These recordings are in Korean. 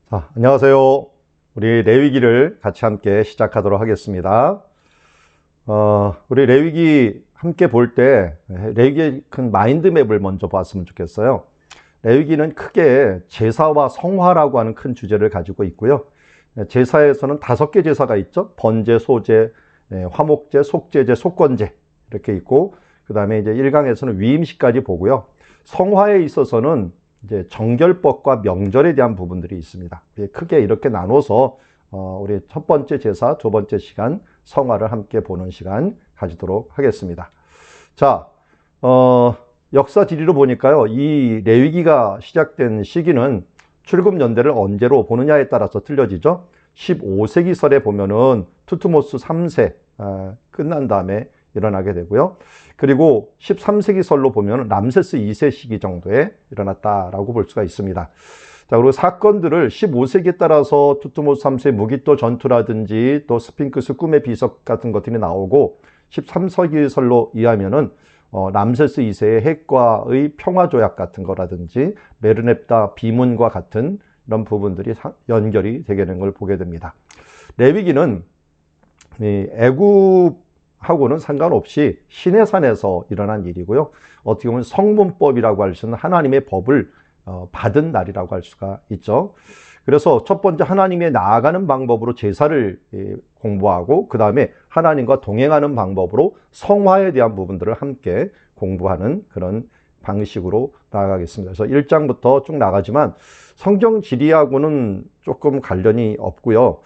자, 안녕하세요. 우리 레위기를 같이 함께 시작하도록 하겠습니다. 우리 레위기 함께 볼 때 레위기의 큰 마인드맵을 먼저 봤으면 좋겠어요. 레위기는 크게 제사와 성화라고 하는 큰 주제를 가지고 있고요. 제사에서는 5개 제사가 있죠. 번제, 소제, 화목제, 속제제, 속건제 이렇게 있고, 그 다음에 이제 1강에서는 위임식까지 보고요. 성화에 있어서는 이제 정결법과 명절에 대한 부분들이 있습니다. 크게 이렇게 나눠서 우리 첫 번째 제사, 두 번째 시간 성화를 함께 보는 시간 가지도록 하겠습니다. 자, 역사 지리로 보니까요, 이 레위기가 시작된 시기는 출애굽 연대를 언제로 보느냐에 따라서 틀려지죠. 15세기설에 보면은 투트모스 3세 끝난 다음에 일어나게 되고요. 그리고 13세기설로 보면 람세스 2세 시기 정도에 일어났다라고 볼 수가 있습니다. 자, 그리고 사건들을 15세기에 따라서 투트모스 3세 무기토 전투라든지 또 스핑크스 꿈의 비석 같은 것들이 나오고, 13세기설로 이해하면은 람세스 2세의 핵과의 평화조약 같은 거라든지 메르넵다 비문과 같은 이런 부분들이 연결이 되게 되는 걸 보게 됩니다. 레위기는 애굽하고는 상관없이 시내산에서 일어난 일이고요. 어떻게 보면 성문법이라고 할 수 있는 하나님의 법을 받은 날이라고 할 수가 있죠. 그래서 첫 번째 하나님의 나아가는 방법으로 제사를 공부하고, 그 다음에 하나님과 동행하는 방법으로 성화에 대한 부분들을 함께 공부하는 그런 방식으로 나아가겠습니다. 그래서 1장부터 쭉 나가지만 성경 지리하고는 조금 관련이 없고요.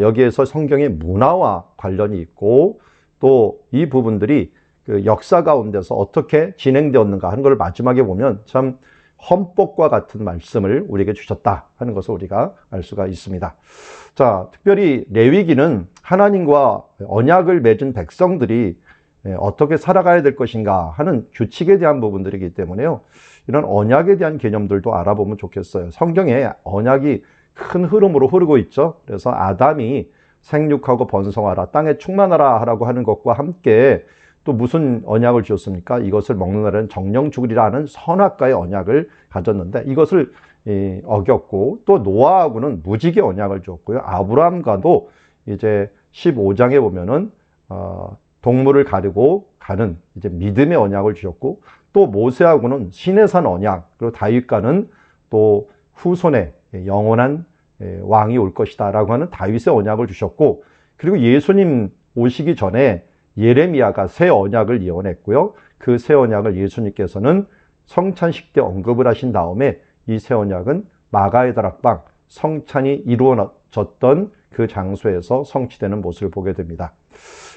여기에서 성경의 문화와 관련이 있고, 또 이 부분들이 그 역사 가운데서 어떻게 진행되었는가 하는 걸 마지막에 보면 참 헌법과 같은 말씀을 우리에게 주셨다 하는 것을 우리가 알 수가 있습니다. 자, 특별히 레위기는 하나님과 언약을 맺은 백성들이 어떻게 살아가야 될 것인가 하는 규칙에 대한 부분들이기 때문에요. 이런 언약에 대한 개념들도 알아보면 좋겠어요. 성경에 언약이 큰 흐름으로 흐르고 있죠. 그래서 아담이 생육하고 번성하라, 땅에 충만하라 하라고 하는 것과 함께 또 무슨 언약을 주었습니까? 이것을 먹는 날은 정령 죽으리라는 선악과의 언약을 가졌는데, 이것을 어겼고, 또 노아하고는 무지개 언약을 주었고요. 아브라함과도 이제 15장에 보면은 동물을 가르고 가는 이제 믿음의 언약을 주셨고, 또 모세하고는 시내산 언약, 그리고 다윗과는 또 후손에 영원한 왕이 올 것이다 라고 하는 다윗의 언약을 주셨고, 그리고 예수님 오시기 전에 예레미야가 새 언약을 예언했고요. 그 새 언약을 예수님께서는 성찬식 때 언급을 하신 다음에 이 새 언약은 마가의 다락방, 성찬이 이루어졌던 그 장소에서 성취되는 모습을 보게 됩니다.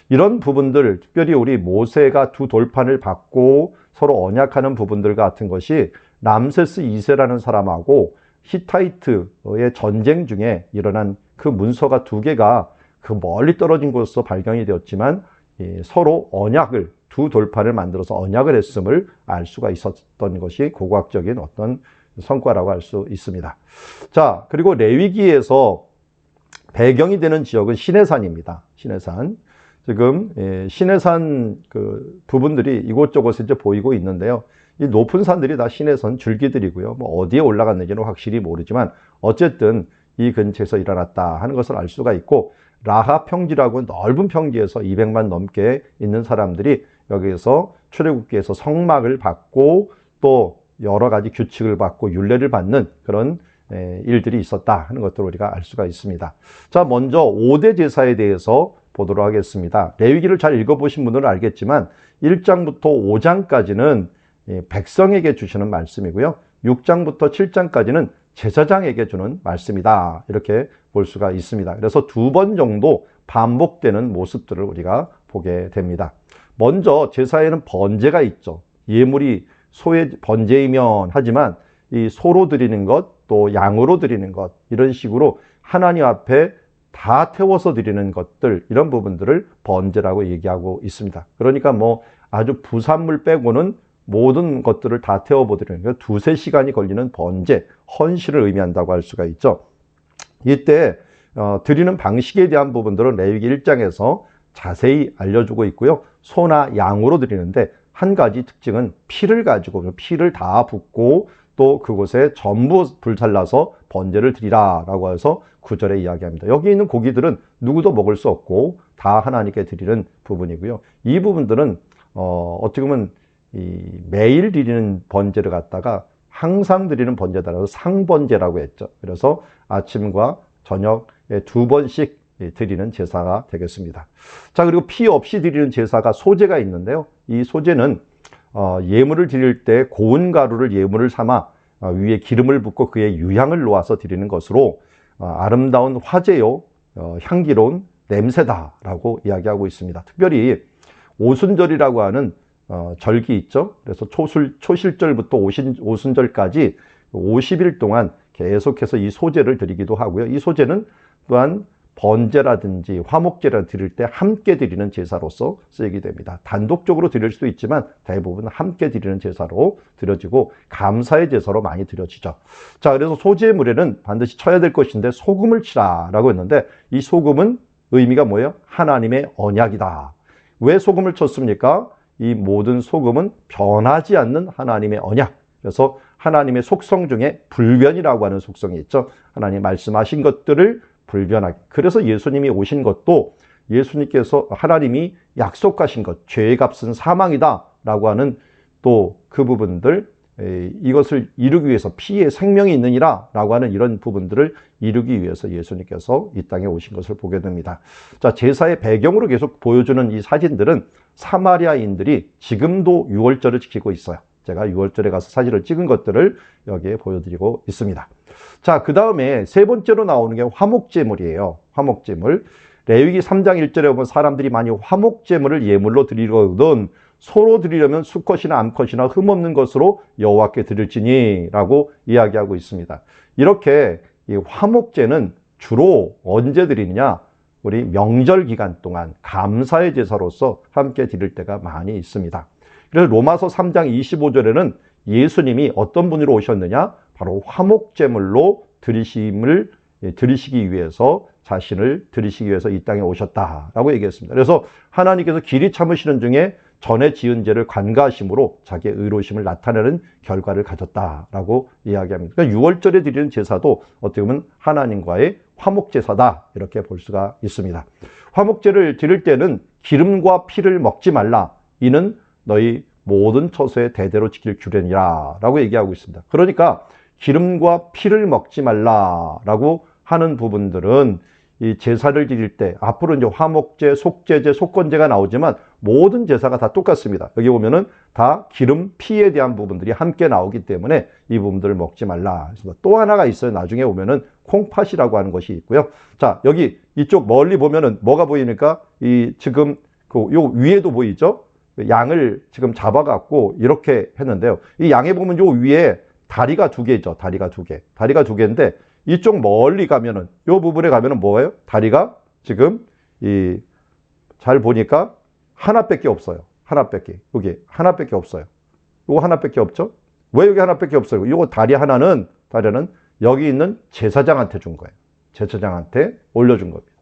이런 부분들, 특별히 우리 모세가 두 돌판을 받고 서로 언약하는 부분들 같은 것이 람세스 2세라는 사람하고 히타이트의 전쟁 중에 일어난 그 문서가 두 개가 그 멀리 떨어진 곳에서 발견이 되었지만 서로 언약을, 두 돌판을 만들어서 언약을 했음을 알 수가 있었던 것이 고고학적인 어떤 성과라고 할 수 있습니다. 자, 그리고 레위기에서 배경이 되는 지역은 시내산입니다. 시내산. 지금 시내산 그 부분들이 이곳저곳에 이제 보이고 있는데요. 이 높은 산들이 다 시내산 줄기들이고요. 뭐 어디에 올라갔는지는 확실히 모르지만 어쨌든 이 근처에서 일어났다 하는 것을 알 수가 있고, 라하 평지라고 넓은 평지에서 200만 넘게 있는 사람들이 여기에서 출애굽기에서 성막을 받고 또 여러 가지 규칙을 받고 율례를 받는 그런 일들이 있었다 하는 것들을 우리가 알 수가 있습니다. 자, 먼저 5대 제사에 대해서 보도록 하겠습니다. 레위기를 잘 읽어보신 분들은 알겠지만 1장부터 5장까지는 백성에게 주시는 말씀이고요. 6장부터 7장까지는 제사장에게 주는 말씀이다, 이렇게 볼 수가 있습니다. 그래서 2번 정도 반복되는 모습들을 우리가 보게 됩니다. 먼저 제사에는 번제가 있죠. 예물이 소의 번제이면 하지만 이 소로 드리는 것, 또 양으로 드리는 것, 이런 식으로 하나님 앞에 다 태워서 드리는 것들, 이런 부분들을 번제라고 얘기하고 있습니다. 그러니까 뭐 아주 부산물 빼고는 모든 것들을 다 태워보드리는 거, 2-3시간이 걸리는 번제, 헌신을 의미한다고 할 수가 있죠. 이때 드리는 방식에 대한 부분들은 레위기 1장에서 자세히 알려주고 있고요. 소나 양으로 드리는데 한 가지 특징은 피를 가지고 피를 다 붓고 또 그곳에 전부 불살라서 번제를 드리라라고 해서 9절에 이야기합니다. 여기 있는 고기들은 누구도 먹을 수 없고 다 하나님께 드리는 부분이고요. 이 부분들은 어떻게 보면 매일 드리는 번제를 갖다가 항상 드리는 번제다라고 상번제라고 했죠. 그래서 아침과 저녁에 2번씩 드리는 제사가 되겠습니다. 자, 그리고 피 없이 드리는 제사가 소제가 있는데요. 이 소제는 예물을 드릴 때 고운 가루를 예물을 삼아 위에 기름을 붓고 그의 유향을 놓아서 드리는 것으로 아름다운 화제요, 향기로운 냄새다라고 이야기하고 있습니다. 특별히 오순절이라고 하는 절기 있죠. 그래서 초실절부터 오순절까지 50일 동안 계속해서 이 소제를 드리기도 하고요. 이 소제는 또한 번제라든지 화목제를 드릴 때 함께 드리는 제사로서 쓰이게 됩니다. 단독적으로 드릴 수도 있지만 대부분 함께 드리는 제사로 드려지고 감사의 제사로 많이 드려지죠. 자, 그래서 소제물에는 반드시 쳐야 될 것인데 소금을 치라라고 했는데 이 소금은 의미가 뭐예요? 하나님의 언약이다. 왜 소금을 쳤습니까? 이 모든 소금은 변하지 않는 하나님의 언약. 그래서 하나님의 속성 중에 불변이라고 하는 속성이 있죠. 하나님 말씀하신 것들을 불변하게. 그래서 예수님이 오신 것도 예수님께서 하나님이 약속하신 것, 죄의 값은 사망이다라고 하는 또 그 부분들, 이것을 이루기 위해서 피에 생명이 있느니라 라고 하는 이런 부분들을 이루기 위해서 예수님께서 이 땅에 오신 것을 보게 됩니다. 자, 제사의 배경으로 계속 보여주는 이 사진들은 사마리아인들이 지금도 유월절을 지키고 있어요. 제가 6월절에 가서 사진을 찍은 것들을 여기에 보여드리고 있습니다. 자, 그 다음에 세 번째로 나오는 게 화목제물이에요. 화목제물. 레위기 3장 1절에 보면 사람들이 많이 화목제물을 예물로 드리거든 소로 드리려면 수컷이나 암컷이나 흠없는 것으로 여호와께 드릴지니 라고 이야기하고 있습니다. 이렇게 이 화목제는 주로 언제 드리느냐? 우리 명절 기간 동안 감사의 제사로서 함께 드릴 때가 많이 있습니다. 그래서 로마서 3장 25절에는 예수님이 어떤 분으로 오셨느냐? 바로 화목제물로 드리시기 위해서 자신을 드리시기 위해서 이 땅에 오셨다라고 얘기했습니다. 그래서 하나님께서 길이 참으시는 중에 전에 지은 죄를 관가하심으로 자기의 의로우심을 나타내는 결과를 가졌다라고 이야기합니다. 그러니까 6월절에 드리는 제사도 어떻게 보면 하나님과의 화목제사다 이렇게 볼 수가 있습니다. 화목제를 드릴 때는 기름과 피를 먹지 말라. 이는 너희 모든 처소에 대대로 지킬 규례니라 라고 얘기하고 있습니다. 그러니까 기름과 피를 먹지 말라라고 하는 부분들은 이 제사를 드릴 때 앞으로 이제 화목제, 속제제, 속건제가 나오지만 모든 제사가 다 똑같습니다. 여기 보면은 다 기름, 피에 대한 부분들이 함께 나오기 때문에 이 부분들을 먹지 말라. 또 하나가 있어요. 나중에 오면은 콩팥이라고 하는 것이 있고요. 자, 여기 이쪽 멀리 보면은 뭐가 보이니까 이 지금 요 위에도 보이죠? 양을 지금 잡아갖고 이렇게 했는데요. 이 양에 보면 요 위에 다리가 2개죠. 다리가 2개. 다리가 2개인데 이쪽 멀리 가면은 요 부분에 가면은 뭐예요? 다리가 지금 잘 보니까 하나밖에 없어요. 하나밖에. 여기 하나밖에 없어요. 요거 하나밖에 없죠? 왜 여기 하나밖에 없어요? 요거 다리는 여기 있는 제사장한테 준 거예요. 제사장한테 올려준 겁니다.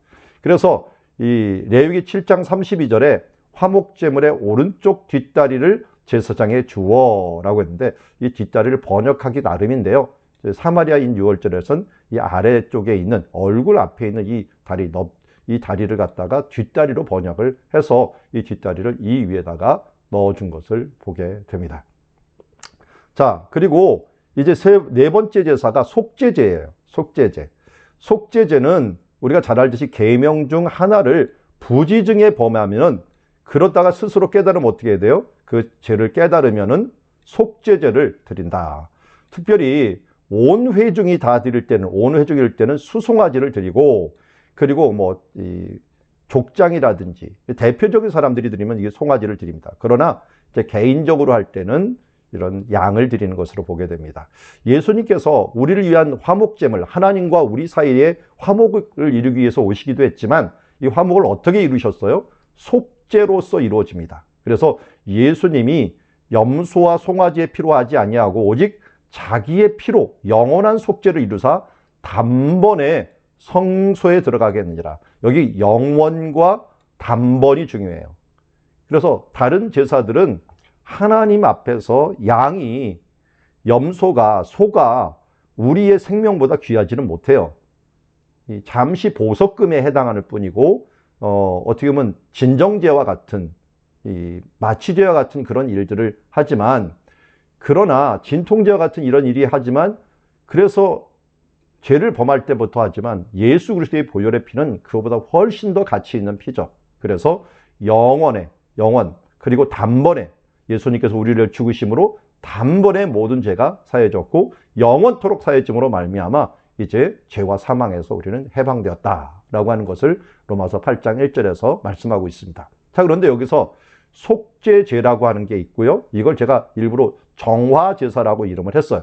그래서 이 레위기 7장 32절에 화목제물의 오른쪽 뒷다리를 제사장에 주어라고 했는데 이 뒷다리를 번역하기 나름인데요. 사마리아인 6월절에서는 이 아래쪽에 있는 얼굴 앞에 있는 이 다리를 갖다가 뒷다리로 번역을 해서 이 뒷다리를 이 위에다가 넣어준 것을 보게 됩니다. 자, 그리고 이제 네 번째 제사가 속죄제예요. 속죄제. 속죄제는 우리가 잘 알듯이 계명 중 하나를 부지중에 범하면은 그러다가 스스로 깨달으면 어떻게 해야 돼요? 그 죄를 깨달으면은 속죄제를 드린다. 특별히 온 회중이 다 드릴 때는, 온 회중일 때는 수송아지를 드리고, 그리고 족장이라든지 대표적인 사람들이 드리면 이게 송아지를 드립니다. 그러나 이제 개인적으로 할 때는 이런 양을 드리는 것으로 보게 됩니다. 예수님께서 우리를 위한 화목제물, 하나님과 우리 사이에 화목을 이루기 위해서 오시기도 했지만 이 화목을 어떻게 이루셨어요? 속죄로서 이루어집니다. 그래서 예수님이 염소와 송아지의 피로 하지 아니하고 오직 자기의 피로 영원한 속죄를 이루사 단번에 성소에 들어가겠느니라. 여기 영원과 단번이 중요해요. 그래서 다른 제사들은 하나님 앞에서 소가 우리의 생명보다 귀하지는 못해요. 잠시 보석금에 해당하는 뿐이고 어떻게 보면 진정죄와 같은 마취죄와 같은 그런 일들을 하지만, 그러나 진통죄와 같은 이런 일이 하지만, 그래서 죄를 범할 때부터 하지만 예수 그리스도의 보혈의 피는 그거보다 훨씬 더 가치 있는 피죠. 그래서 영원 그리고 단번에 예수님께서 우리를 죽으심으로 단번에 모든 죄가 사해졌고 영원토록 사해짐으로 말미암아 이제 죄와 사망에서 우리는 해방되었다라고 하는 것을 로마서 8장 1절에서 말씀하고 있습니다. 자, 그런데 여기서 속죄죄라고 하는 게 있고요. 이걸 제가 일부러 정화제사라고 이름을 했어요.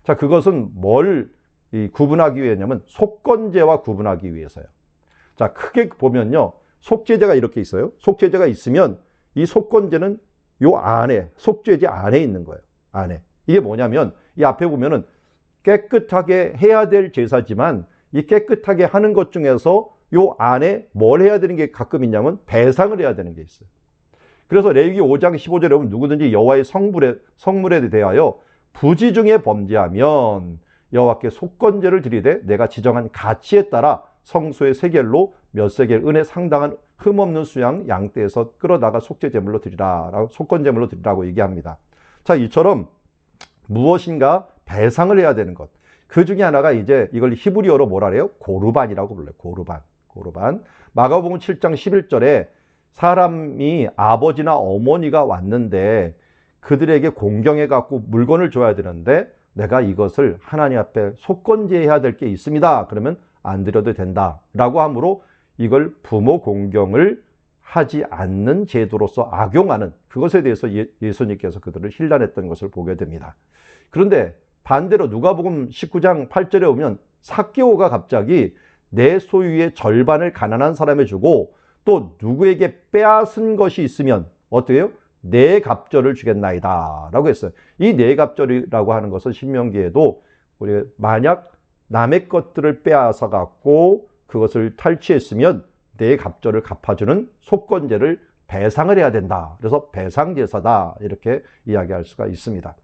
자, 그것은 뭘 구분하기 위해냐면 속건제와 구분하기 위해서요. 자, 크게 보면요. 속죄제가 이렇게 있어요. 속죄제가 있으면 이 속건제는 요 안에, 속죄제 안에 있는 거예요. 안에. 이게 뭐냐면 이 앞에 보면은 깨끗하게 해야 될 제사지만 이 깨끗하게 하는 것 중에서 요 안에 뭘 해야 되는 게 가끔 있냐면 배상을 해야 되는 게 있어요. 그래서 레위기 5장 15절에 보면 누구든지 여호와의 성물에 대하여 부지 중에 범죄하면 여호와께 속건제를 드리되 내가 지정한 가치에 따라 성소의 세겔로 몇 세겔 은에 상당한 흠없는 수양 양떼에서 끌어다가 속죄제물로 드리라, 속건제물로 드리라고 얘기합니다. 자, 이처럼 무엇인가 배상을 해야 되는 것. 그 중에 하나가 이제 이걸 히브리어로 뭐라 그래요? 고르반이라고 불러요. 고르반. 마가복음 7장 11절에 사람이 아버지나 어머니가 왔는데 그들에게 공경해 갖고 물건을 줘야 되는데 내가 이것을 하나님 앞에 속건제해야 될 게 있습니다. 그러면 안 드려도 된다라고 하므로 이걸 부모 공경을 하지 않는 제도로서 악용하는 그것에 대해서 예수님께서 그들을 힐난했던 것을 보게 됩니다. 그런데 반대로 누가복음 19장 8절에 보면 삭개오가 갑자기 내 소유의 절반을 가난한 사람에 주고 또 누구에게 빼앗은 것이 있으면 어떻게 해요? 네 갑절을 주겠나이다 라고 했어요. 이 네 갑절이라고 하는 것은 신명기에도 우리 만약 남의 것들을 빼앗아 갖고 그것을 탈취했으면 네 갑절을 갚아주는 속건제를 배상을 해야 된다. 그래서 배상제사다 이렇게 이야기할 수가 있습니다.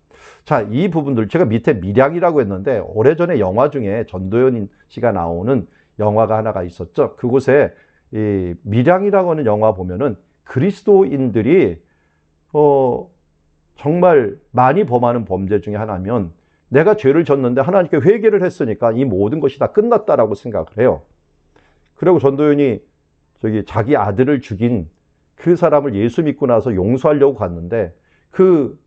자, 이 부분들 제가 밑에 밀양이라고 했는데 오래전에 영화 중에 전도연 씨가 나오는 영화가 하나가 있었죠. 그곳에 이 밀양이라고 하는 영화 보면은 그리스도인들이 정말 많이 범하는 범죄 중에 하나면 내가 죄를 졌는데 하나님께 회개를 했으니까 이 모든 것이 다 끝났다라고 생각을 해요. 그리고 전도연이 자기 아들을 죽인 그 사람을 예수 믿고 나서 용서하려고 갔는데 그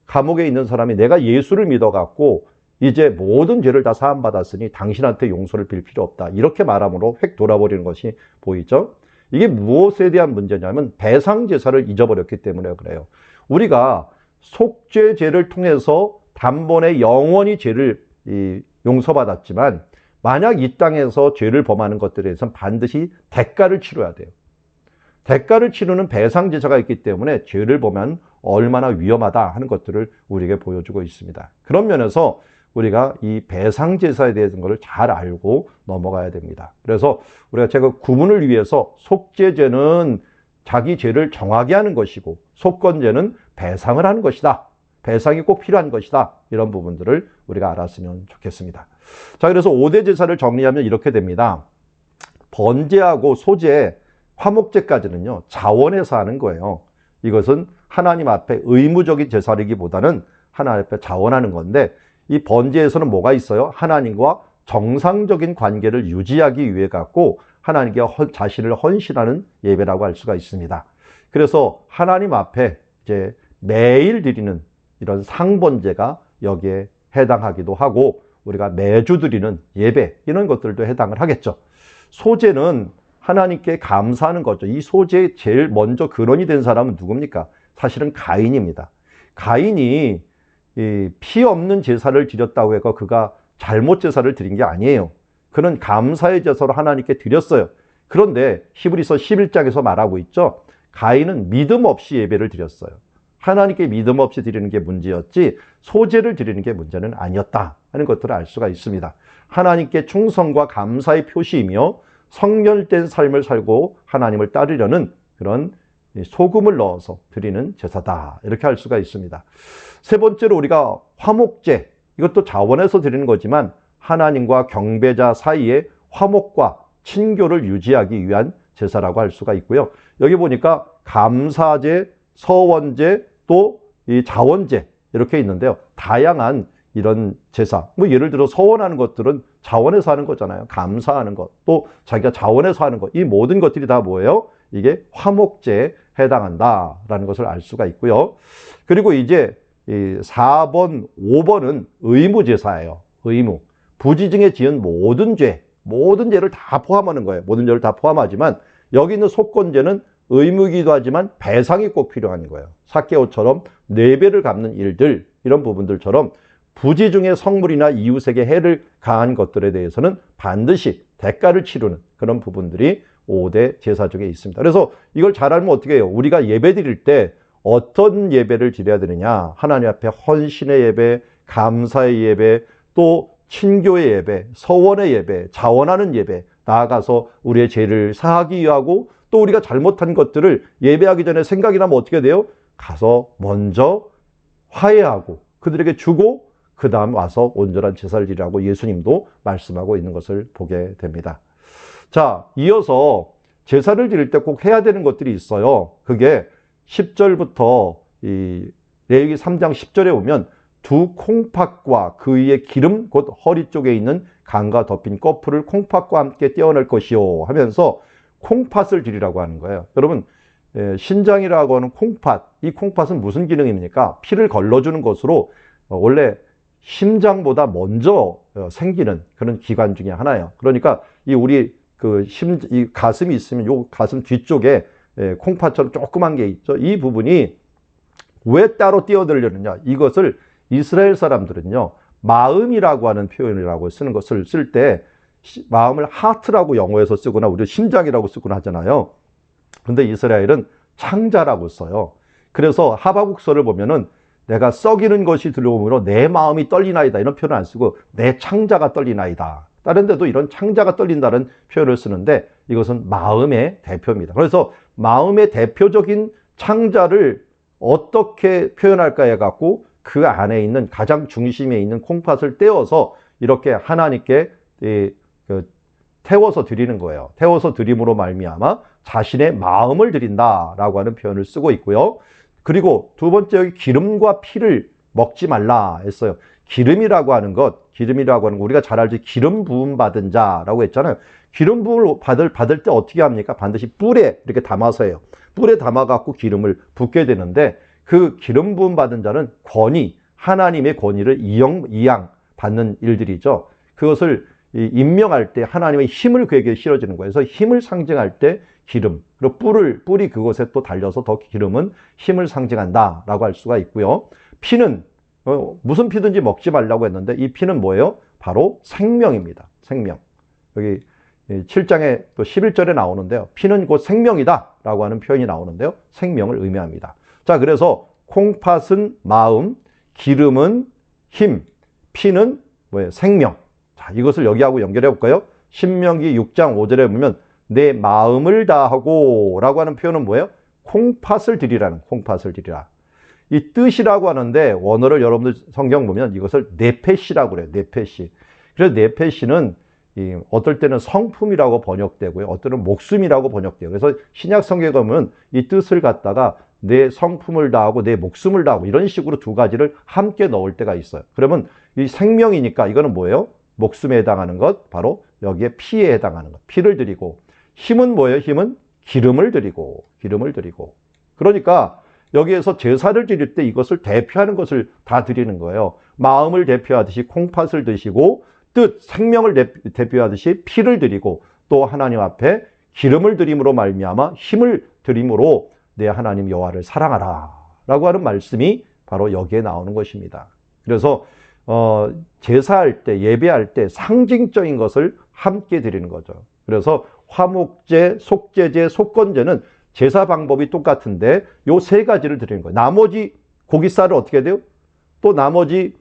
감옥에 있는 사람이 내가 예수를 믿어갖고 이제 모든 죄를 다 사함받았으니 당신한테 용서를 빌 필요 없다. 이렇게 말함으로 획 돌아버리는 것이 보이죠. 이게 무엇에 대한 문제냐면 배상제사를 잊어버렸기 때문에 그래요. 우리가 속죄제를 통해서 단번에 영원히 죄를 용서받았지만 만약 이 땅에서 죄를 범하는 것들에 대해서는 반드시 대가를 치러야 돼요. 대가를 치르는 배상제사가 있기 때문에 죄를 보면 얼마나 위험하다 하는 것들을 우리에게 보여주고 있습니다. 그런 면에서 우리가 이 배상제사에 대한 것을 잘 알고 넘어가야 됩니다. 그래서 우리가 제가 구분을 위해서 속죄제는 자기 죄를 정하게 하는 것이고 속건제는 배상을 하는 것이다. 배상이 꼭 필요한 것이다. 이런 부분들을 우리가 알았으면 좋겠습니다. 자, 그래서 5대 제사를 정리하면 이렇게 됩니다. 번제하고 소제, 화목제까지는요, 자원해서 하는 거예요. 이것은 하나님 앞에 의무적인 제사이기보다는 하나님 앞에 자원하는 건데 이 번제에서는 뭐가 있어요? 하나님과 정상적인 관계를 유지하기 위해 갖고 하나님께 자신을 헌신하는 예배라고 할 수가 있습니다. 그래서 하나님 앞에 이제 매일 드리는 이런 상번제가 여기에 해당하기도 하고 우리가 매주 드리는 예배 이런 것들도 해당을 하겠죠. 소제는 하나님께 감사하는 거죠. 이 소제에 제일 먼저 근원이 된 사람은 누굽니까? 사실은 가인입니다. 가인이 피 없는 제사를 드렸다고 해서 그가 잘못 제사를 드린 게 아니에요. 그는 감사의 제사로 하나님께 드렸어요. 그런데 히브리서 11장에서 말하고 있죠. 가인은 믿음 없이 예배를 드렸어요. 하나님께 믿음 없이 드리는 게 문제였지 소제를 드리는 게 문제는 아니었다 하는 것들을 알 수가 있습니다. 하나님께 충성과 감사의 표시이며 성결된 삶을 살고 하나님을 따르려는 그런 소금을 넣어서 드리는 제사다 이렇게 할 수가 있습니다. 세 번째로 우리가 화목제, 이것도 자원해서 드리는 거지만 하나님과 경배자 사이에 화목과 친교를 유지하기 위한 제사라고 할 수가 있고요. 여기 보니까 감사제, 서원제, 또 이 자원제 이렇게 있는데요. 다양한 이런 제사, 뭐 예를 들어 서원하는 것들은 자원해서 하는 거잖아요. 감사하는 것, 또 자기가 자원해서 하는 것, 이 모든 것들이 다 뭐예요? 이게 화목제에 해당한다라는 것을 알 수가 있고요. 그리고 이제 이 4번, 5번은 의무제사예요. 의무. 부지중에 지은 모든 죄를 다 포함하는 거예요. 모든 죄를 다 포함하지만 여기 있는 속건제는 의무이기도 하지만 배상이 꼭 필요한 거예요. 삭개오처럼 4배를 갚는 일들, 이런 부분들처럼 부지중에 성물이나 이웃에게 해를 가한 것들에 대해서는 반드시 대가를 치르는 그런 부분들이 5대 제사 중에 있습니다. 그래서 이걸 잘 알면 어떻게 해요? 우리가 예배 드릴 때 어떤 예배를 드려야 되느냐? 하나님 앞에 헌신의 예배, 감사의 예배, 또 친교의 예배, 서원의 예배, 자원하는 예배, 나아가서 우리의 죄를 사하기 위하고 또 우리가 잘못한 것들을 예배하기 전에 생각이 나면 어떻게 돼요? 가서 먼저 화해하고 그들에게 주고 그 다음 와서 온전한 제사를 드리라고 예수님도 말씀하고 있는 것을 보게 됩니다. 자, 이어서 제사를 드릴 때 꼭 해야 되는 것들이 있어요. 그게 10절부터 이 레위기 3장 10절에 보면 두 콩팥과 그 위에 기름 곧 허리 쪽에 있는 간과 덮인 거풀을 콩팥과 함께 떼어낼 것이요 하면서 콩팥을 드리라고 하는 거예요. 여러분, 신장이라고 하는 콩팥, 이 콩팥은 무슨 기능입니까? 피를 걸러주는 것으로 원래 심장보다 먼저 생기는 그런 기관 중에 하나예요. 그러니까 이 우리 이 가슴이 있으면 요 가슴 뒤쪽에 콩팥처럼 조그만 게 있죠. 이 부분이 왜 따로 띄어들려느냐? 이것을 이스라엘 사람들은요, 마음이라고 하는 표현이라고 쓰는 것을 쓸 때 마음을 하트라고 영어에서 쓰거나 우리 심장이라고 쓰거나 하잖아요. 근데 이스라엘은 창자라고 써요. 그래서 하바국서를 보면은 내가 썩이는 것이 들려오므로 내 마음이 떨리나이다 이런 표현을 안 쓰고 내 창자가 떨리나이다. 다른 데도 이런 창자가 떨린다는 표현을 쓰는데 이것은 마음의 대표입니다. 그래서 마음의 대표적인 창자를 어떻게 표현할까 해갖고 그 안에 있는 가장 중심에 있는 콩팥을 떼어서 이렇게 하나님께 태워서 드리는 거예요. 태워서 드림으로 말미암아 자신의 마음을 드린다라고 하는 표현을 쓰고 있고요. 그리고 두 번째 여기 기름과 피를 먹지 말라 했어요. 기름이라고 하는 것, 우리가 잘 알죠. 기름 부음 받은 자라고 했잖아요. 기름 부음을 받을 때 어떻게 합니까? 반드시 뿔에 이렇게 담아서 해요. 뿔에 담아갖고 기름을 붓게 되는데 그 기름 부음 받은 자는 권위, 하나님의 권위를 이양 받는 일들이죠. 그것을 임명할 때 하나님의 힘을 그에게 실어주는 거예요. 그래서 힘을 상징할 때 기름, 그리고 뿔이 그곳에 또 달려서 더 기름은 힘을 상징한다라고 할 수가 있고요. 피는 무슨 피든지 먹지 말라고 했는데 이 피는 뭐예요? 바로 생명입니다. 생명. 여기 7장에 또 11절에 나오는데요. 피는 곧 생명이다라고 하는 표현이 나오는데요. 생명을 의미합니다. 자, 그래서 콩팥은 마음, 기름은 힘, 피는 뭐예요? 생명. 자, 이것을 여기하고 연결해 볼까요? 신명기 6장 5절에 보면 내 마음을 다하고 라고 하는 표현은 뭐예요? 콩팥을 드리라는, 콩팥을 드리라. 이 뜻이라고 하는데 원어를 여러분들 성경 보면 이것을 네페시라고 그래요. 네페시. 그래서 네페시는 어떨 때는 성품이라고 번역되고요. 어떨 때는 목숨이라고 번역돼요. 그래서 신약 성경에 보면 이 뜻을 갖다가 내 성품을 다하고 내 목숨을 다하고 이런 식으로 두 가지를 함께 넣을 때가 있어요. 그러면 이 생명이니까 이거는 뭐예요? 목숨에 해당하는 것, 바로 여기에 피에 해당하는 것. 피를 드리고, 힘은 뭐예요? 힘은 기름을 드리고. 그러니까 여기에서 제사를 드릴 때 이것을 대표하는 것을 다 드리는 거예요. 마음을 대표하듯이 콩팥을 드시고, 뜻, 생명을 대표하듯이 피를 드리고, 또 하나님 앞에 기름을 드림으로 말미암아 힘을 드림으로 내 하나님 여호와를 사랑하라 라고 하는 말씀이 바로 여기에 나오는 것입니다. 그래서 제사할 때, 예배할 때 상징적인 것을 함께 드리는 거죠. 그래서 화목제, 속죄제, 속건제는 제사 방법이 똑같은데 요 세 가지를 드리는 거예요. 나머지 고기살을 어떻게 돼요? 또 나머지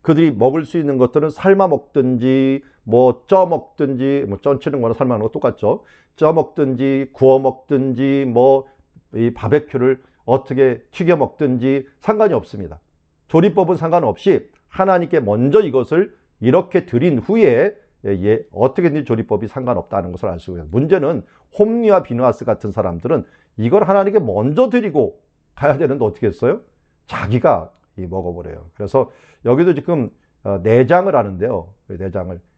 그들이 먹을 수 있는 것들은 삶아 먹든지 쪄 먹든지 쪄치는 거나 삶아 먹는 거 똑같죠. 쪄 먹든지 구워 먹든지 이 바베큐를 어떻게 튀겨 먹든지 상관이 없습니다. 조리법은 상관없이 하나님께 먼저 이것을 이렇게 드린 후에 어떻게든지 조리법이 상관없다는 것을 알 수 있어요. 문제는 홈리와 비느하스 같은 사람들은 이걸 하나님께 먼저 드리고 가야 되는데 어떻게 했어요? 자기가 먹어버려요. 그래서 여기도 지금 내장을 하는데요.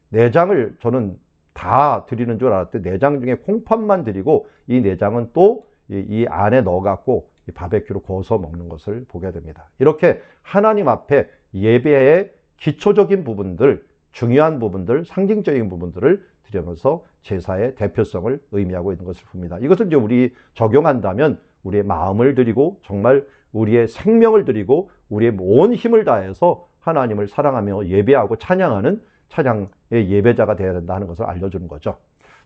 내장을 저는 다 드리는 줄 알았는데 내장 중에 콩팥만 드리고 이 내장은 또 이 안에 넣어갖고 바베큐로 구워서 먹는 것을 보게 됩니다. 이렇게 하나님 앞에 예배의 기초적인 부분들, 중요한 부분들, 상징적인 부분들을 드리면서 제사의 대표성을 의미하고 있는 것을 봅니다. 이것을 이제 우리 적용한다면 우리의 마음을 드리고 정말 우리의 생명을 드리고 우리의 온 힘을 다해서 하나님을 사랑하며 예배하고 찬양하는 찬양의 예배자가 되어야 된다 하는 것을 알려주는 거죠.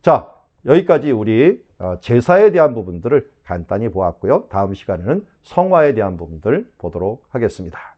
자, 여기까지 우리 제사에 대한 부분들을 간단히 보았고요. 다음 시간에는 성화에 대한 부분들 보도록 하겠습니다.